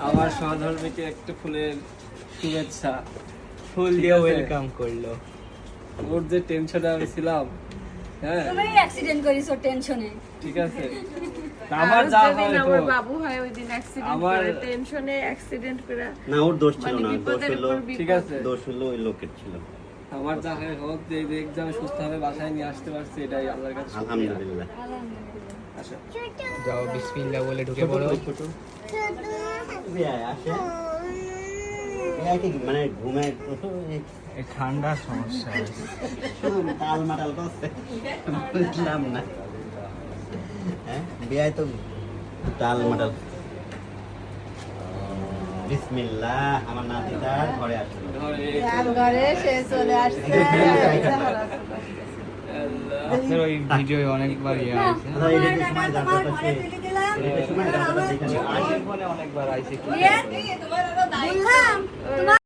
আমার সহধর্মীকে একটু ফুলের শুভেচ্ছা, ফুল দিয়ে ওয়েলকাম করলো। ওর যে টেনশনে আমি ছিলাম, হ্যাঁ তুমি অ্যাক্সিডেন্ট করিছো টেনশনে। ঠিক আছে, আমার যা হয় তো আমার বাবু হয় ওই দিন অ্যাক্সিডেন্ট আমার- করে টেনশনে অ্যাক্সিডেন্ট করে না ওর দোষ ছিল মানে না, দোষ বিপদের হলো, উপর বিপদ। ঠিক আছে, দোষ হলো ওই লোকের ছিল। আমার যা হয় হোক, যে এক্সামে সুস্থভাবে বাসায় নিয়ে আসতে পারছি, এটাই আল্লাহর কাছে শুকরিয়া। আলহামদুলিল্লাহ। আচ্ছা, যাও বিসমিল্লাহ বলে ঢুকে পড়ো। বিয়ায় আসে, বিয়ায় কি মানে ঘুমে এই ঠান্ডার সমস্যা আছে। টাল মাটাল করছে, বুঝলাম না। হ্যাঁ বিয়ায় তো টাল মাটাল। বিসমিল্লাহ, আমার নাতিটা ঘরে আসলো। ঘরে সে চলে আসছে। আপনার ওই ভিডিও অনেকবার ইয়ে আছে। দাদা, এডিটের সময় জানতে পারছি, এডিটের সময় জানতে পারছি এখানে আসে। বলে অনেকবার আইছে কি তোমার দায়িত্ব